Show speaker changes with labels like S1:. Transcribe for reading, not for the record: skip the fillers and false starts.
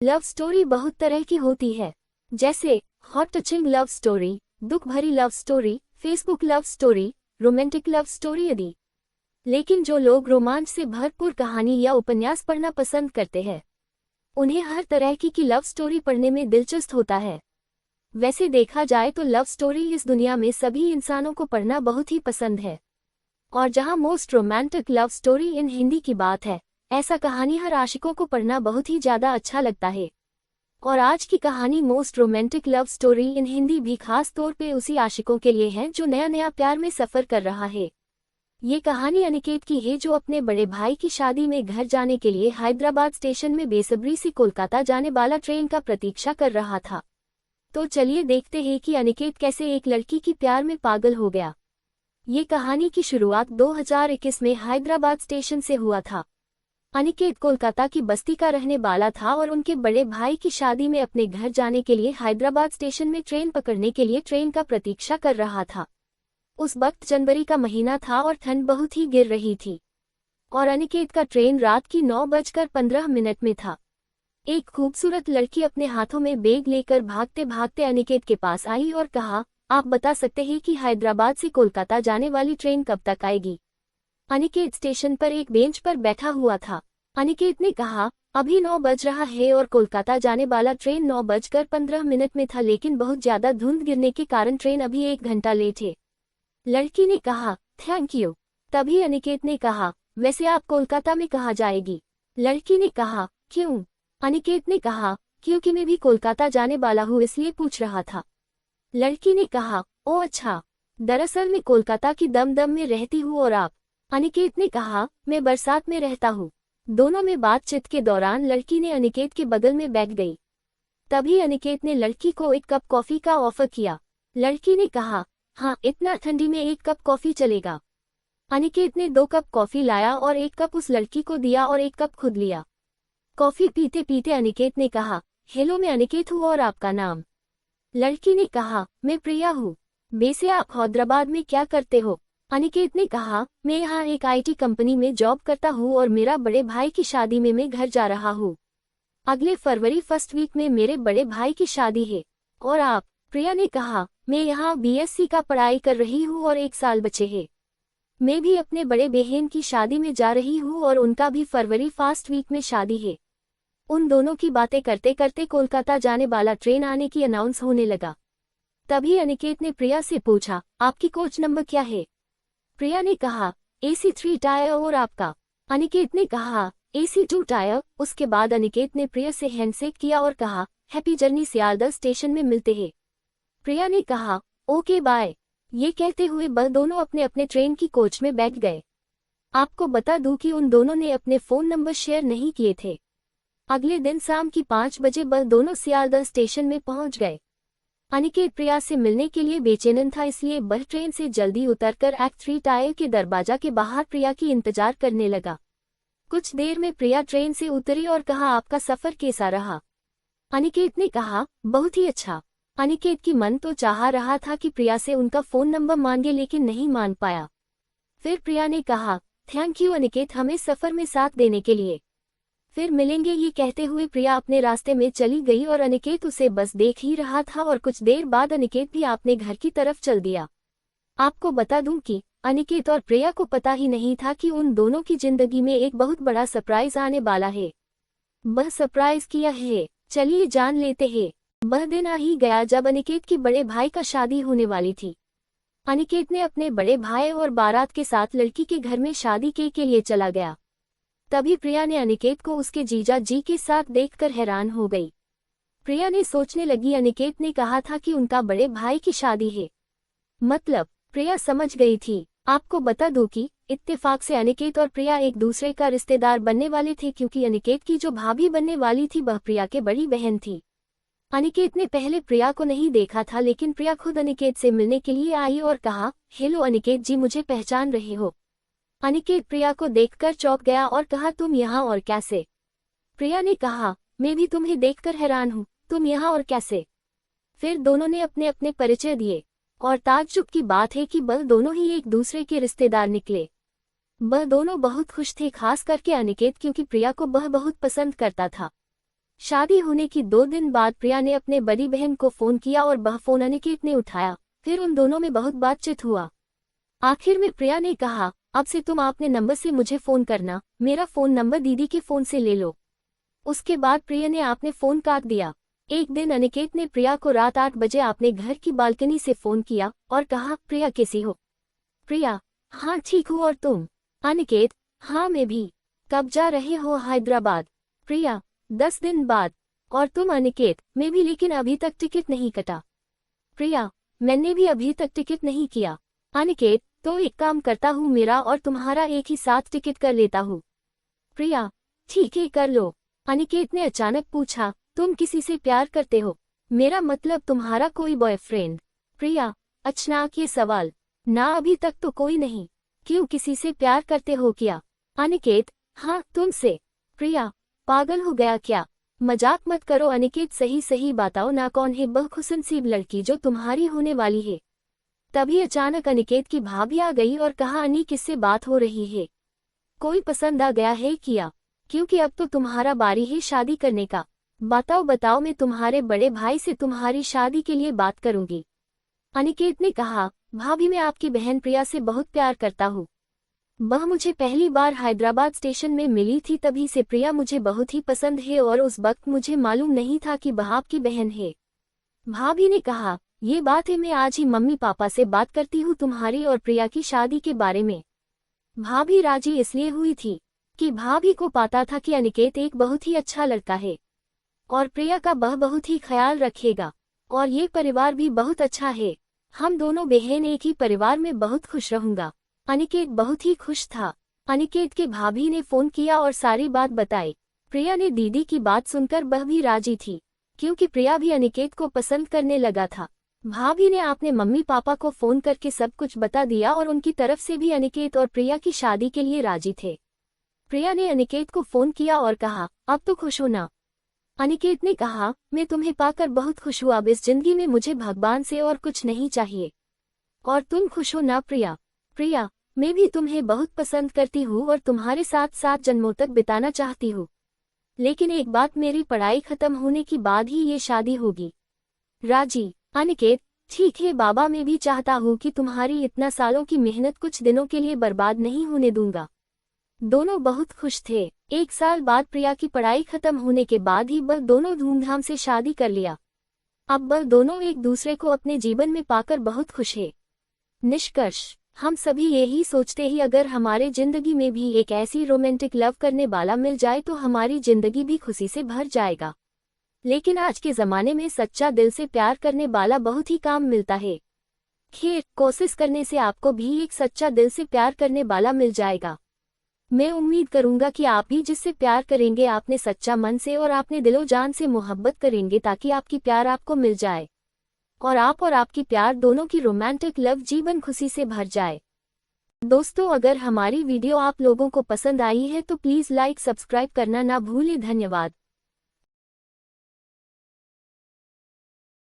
S1: Love story बहुत तरह की होती है, जैसे हॉट टचिंग लव स्टोरी, दुख भरी love story, Facebook love story, romantic love story आदि। लेकिन जो लोग रोमांच से भरपूर कहानी या उपन्यास पढ़ना पसंद करते हैं, उन्हें हर तरह की लव स्टोरी पढ़ने में दिलचस्प होता है। वैसे देखा जाए तो लव स्टोरी इस दुनिया में सभी इंसानों को पढ़ना बहुत ही पसंद है। और जहां most romantic love story in Hindi की बात है, ऐसा कहानी हर आशिकों को पढ़ना बहुत ही ज्यादा अच्छा लगता है। और आज की कहानी most romantic love story in Hindi भी खास तौर पे उसी आशिकों के लिए है जो नया नया प्यार में सफर कर रहा है। ये कहानी अनिकेत की है, जो अपने बड़े भाई की शादी में घर जाने के लिए हैदराबाद स्टेशन में बेसब्री से कोलकाता जाने वाला ट्रेन का प्रतीक्षा कर रहा था। तो चलिए देखते हैं कि अनिकेत कैसे एक लड़की की प्यार में पागल हो गया। ये कहानी की शुरुआत 2021 में हैदराबाद स्टेशन से हुआ था। अनिकेत कोलकाता की बस्ती का रहने वाला था और उनके बड़े भाई की शादी में अपने घर जाने के लिए हैदराबाद स्टेशन में ट्रेन पकड़ने के लिए ट्रेन का प्रतीक्षा कर रहा था। उस वक्त जनवरी का महीना था और ठंड बहुत ही गिर रही थी और अनिकेत का ट्रेन रात की 9:15 में था। एक खूबसूरत लड़की अपने हाथों में बैग लेकर भागते भागते अनिकेत के पास आई और कहा, आप बता सकते हैं कि हैदराबाद से कोलकाता जाने वाली ट्रेन कब तक आएगी? अनिकेत स्टेशन पर एक बेंच पर बैठा हुआ था। अनिकेत ने कहा, अभी 9 बज रहा है और कोलकाता जाने वाला ट्रेन 9:15 में था, लेकिन बहुत ज्यादा धुंध गिरने के कारण ट्रेन अभी 1 घंटा लेट है। लड़की ने कहा, थैंक यू। तभी अनिकेत ने कहा, वैसे आप कोलकाता में कहाँ जाएगी? लड़की ने कहा, क्यों? अनिकेत ने कहा, क्योंकि मैं भी कोलकाता जाने वाला हूँ, इसलिए पूछ रहा था। लड़की ने कहा, ओ अच्छा, दरअसल मैं कोलकाता की दमदम में रहती हूँ और आप? अनिकेत ने कहा, मैं बरसात में रहता हूँ। दोनों में बातचीत के दौरान लड़की ने अनिकेत के बगल में बैठ गई। तभी अनिकेत ने लड़की को 1 कप कॉफी का ऑफर किया। लड़की ने कहा, हाँ, इतना ठंडी में 1 कप कॉफी चलेगा। अनिकेत ने 2 कप कॉफी लाया और 1 कप उस लड़की को दिया और 1 कप खुद लिया। कॉफी पीते पीते अनिकेत ने कहा, हेलो, मैं अनिकेत हूँ और आपका नाम? लड़की ने कहा, मैं प्रिया हूँ। वैसे आप हैदराबाद में क्या करते हो? अनिकेत ने कहा, मैं यहाँ एक IT कंपनी में जॉब करता हूँ और मेरा बड़े भाई की शादी में मैं घर जा रहा हूँ। अगले फरवरी फर्स्ट वीक में मेरे बड़े भाई की शादी है। और आप? प्रिया ने कहा, मैं यहाँ BSc का पढ़ाई कर रही हूँ और 1 साल बचे है। मैं भी अपने बड़े बहन की शादी में जा रही हूँ और उनका भी फरवरी फर्स्ट वीक में शादी है। उन दोनों की बातें करते करते कोलकाता जाने वाला ट्रेन आने की अनाउंस होने लगा। तभी अनिकेत ने प्रिया से पूछा, आपकी कोच नंबर क्या है? प्रिया ने कहा, AC 3 टायर। और आपका? अनिकेत ने कहा, AC 2 टायर। उसके बाद अनिकेत ने प्रिया से हैंडशेक किया और कहा, हैप्पी जर्नी, सियालदह स्टेशन में मिलते हैं। प्रिया ने कहा, ओके बाय। ये कहते हुए वह दोनों अपने अपने ट्रेन की कोच में बैठ गए। आपको बता दूं कि उन दोनों ने अपने फोन नंबर शेयर नहीं किए थे। अगले दिन शाम की 5 बजे वह दोनों सियालदह स्टेशन में पहुंच गए। अनिकेत प्रिया से मिलने के लिए बेचैन था, इसलिए वह ट्रेन से जल्दी उतरकर एक्ट 3 टायर के दरवाजा के बाहर प्रिया की इंतजार करने लगा। कुछ देर में प्रिया ट्रेन से उतरी और कहा, आपका सफर कैसा रहा? अनिकेत ने कहा, बहुत ही अच्छा। अनिकेत की मन तो चाह रहा था कि प्रिया से उनका फोन नंबर मांगे, लेकिन नहीं मान पाया। फिर प्रिया ने कहा, थैंक यू अनिकेत, हमें सफर में साथ देने के लिए। फिर मिलेंगे। ये कहते हुए प्रिया अपने रास्ते में चली गई और अनिकेत उसे बस देख ही रहा था और कुछ देर बाद अनिकेत भी अपने घर की तरफ चल दिया। आपको बता दूं कि अनिकेत और प्रिया को पता ही नहीं था कि उन दोनों की जिंदगी में एक बहुत बड़ा सरप्राइज आने वाला है। वह सरप्राइज क्या है, चलिए जान लेते हैं। वह दिन आ ही गया जब अनिकेत की बड़े भाई का शादी होने वाली थी। अनिकेत ने अपने बड़े भाई और बारात के साथ लड़की के घर में शादी के लिए चला गया। तभी प्रिया ने अनिकेत को उसके जीजा जी के साथ देखकर हैरान हो गई। प्रिया ने सोचने लगी, अनिकेत ने कहा था कि उनका बड़े भाई की शादी है, मतलब प्रिया समझ गई थी। आपको बता दूं कि इत्तेफाक से अनिकेत और प्रिया एक दूसरे का रिश्तेदार बनने वाले थे, क्योंकि अनिकेत की जो भाभी बनने वाली थी वह प्रिया के बड़ी बहन थी। अनिकेत ने पहले प्रिया को नहीं देखा था, लेकिन प्रिया खुद अनिकेत से मिलने के लिए आई और कहा, हेलो अनिकेत जी, मुझे पहचान रहे हो? अनिकेत प्रिया को देखकर चौंक गया और कहा, तुम यहाँ और कैसे? प्रिया ने कहा, मैं भी तुम्हें देखकर हैरान हूँ, तुम यहाँ और कैसे? फिर दोनों ने अपने अपने परिचय दिए और ताज्जुब की बात है कि वह दोनों ही एक दूसरे के रिश्तेदार निकले। वह दोनों बहुत खुश थे, खास करके अनिकेत, क्योंकि प्रिया को वह बहुत पसंद करता था। शादी होने की 2 दिन बाद प्रिया ने अपने बड़ी बहन को फोन किया और वह फोन अनिकेत ने उठाया। फिर उन दोनों में बहुत बातचीत हुआ। आखिर में प्रिया ने कहा, अब से तुम अपने नंबर से मुझे फोन करना, मेरा फोन नंबर दीदी के फोन से ले लो। उसके बाद प्रिया ने आपने फोन काट दिया। एक दिन अनिकेत ने प्रिया को रात 8 बजे अपने घर की बालकनी से फोन किया और कहा, प्रिया कैसी हो? प्रिया, हाँ ठीक हूँ, और तुम? अनिकेत, हाँ मैं भी। कब जा रहे हो हैदराबाद? प्रिया, 10 दिन बाद। और तुम? अनिकेत, मैं भी, लेकिन अभी तक टिकट नहीं कटा। प्रिया, मैंने भी अभी तक टिकट नहीं किया। अनिकेत, तो एक काम करता हूँ, मेरा और तुम्हारा एक ही साथ टिकट कर लेता हूँ। प्रिया, ठीक है कर लो। अनिकेत ने अचानक पूछा, तुम किसी से प्यार करते हो? मेरा मतलब तुम्हारा कोई बॉयफ्रेंड? प्रिया, अचानक ये सवाल? ना, अभी तक तो कोई नहीं। क्यों, किसी से प्यार करते हो क्या? अनिकेत, हाँ तुमसे। प्रिया, पागल हो गया क्या? मजाक मत करो अनिकेत, सही सही बताओ ना, कौन है वह खुशनसीब लड़की जो तुम्हारी होने वाली है? तभी अचानक अनिकेत की भाभी आ गई और कहा, अनी किससे बात हो रही है? कोई पसंद आ गया है क्या? क्योंकि अब तो तुम्हारा बारी है शादी करने का। बताओ बताओ, मैं तुम्हारे बड़े भाई से तुम्हारी शादी के लिए बात करूंगी। अनिकेत ने कहा, भाभी मैं आपकी बहन प्रिया से बहुत प्यार करता हूँ। वह मुझे पहली बार हैदराबाद स्टेशन में मिली थी, तभी से प्रिया मुझे बहुत ही पसंद है और उस वक्त मुझे मालूम नहीं था कि वह आपकी बहन है। भाभी ने कहा, ये बात है, मैं आज ही मम्मी पापा से बात करती हूँ तुम्हारी और प्रिया की शादी के बारे में। भाभी राजी इसलिए हुई थी कि भाभी को पता था कि अनिकेत एक बहुत ही अच्छा लड़का है और प्रिया का वह बहुत ही ख्याल रखेगा, और ये परिवार भी बहुत अच्छा है। हम दोनों बहन एक ही परिवार में बहुत खुश रहूंगा। अनिकेत बहुत ही खुश था। अनिकेत के भाभी ने फोन किया और सारी बात बताई। प्रिया ने दीदी की बात सुनकर वह भी राजी थी, क्योंकि प्रिया भी अनिकेत को पसंद करने लगा था। भाभी ने अपने मम्मी पापा को फोन करके सब कुछ बता दिया और उनकी तरफ से भी अनिकेत और प्रिया की शादी के लिए राजी थे। प्रिया ने अनिकेत को फोन किया और कहा, अब तो खुश हो ना? अनिकेत ने कहा, मैं तुम्हें पाकर बहुत खुश हुआ, अब इस जिंदगी में मुझे भगवान से और कुछ नहीं चाहिए। और तुम खुश हो ना प्रिया? प्रिया, मैं भी तुम्हें बहुत पसंद करती हूँ और तुम्हारे साथ 7 जन्मों तक बिताना चाहती हूँ। लेकिन एक बात, मेरी पढ़ाई खत्म होने के बाद ही ये शादी होगी। राजी? अनिकेत, ठीक है बाबा, मैं भी चाहता हूँ कि तुम्हारी इतना सालों की मेहनत कुछ दिनों के लिए बर्बाद नहीं होने दूंगा। दोनों बहुत खुश थे। 1 साल बाद प्रिया की पढ़ाई खत्म होने के बाद ही वह दोनों धूमधाम से शादी कर लिया। अब वह दोनों एक दूसरे को अपने जीवन में पाकर बहुत खुश है। निष्कर्ष, हम सभी यही सोचते हैं, अगर हमारे जिंदगी में भी एक ऐसी रोमांटिक लव करने वाला मिल जाए तो हमारी जिंदगी भी खुशी से भर जाएगा। लेकिन आज के ज़माने में सच्चा दिल से प्यार करने वाला बहुत ही कम मिलता है। खैर, कोशिश करने से आपको भी एक सच्चा दिल से प्यार करने वाला मिल जाएगा। मैं उम्मीद करूंगा कि आप भी जिससे प्यार करेंगे आपने सच्चा मन से और आपने दिलो जान से मोहब्बत करेंगे, ताकि आपकी प्यार आपको मिल जाए और आप और आपकी प्यार दोनों की रोमांटिक लव जीवन खुशी से भर जाए। दोस्तों, अगर हमारी वीडियो आप लोगों को पसंद आई है तो प्लीज़ लाइक सब्सक्राइब करना ना भूलें। धन्यवाद।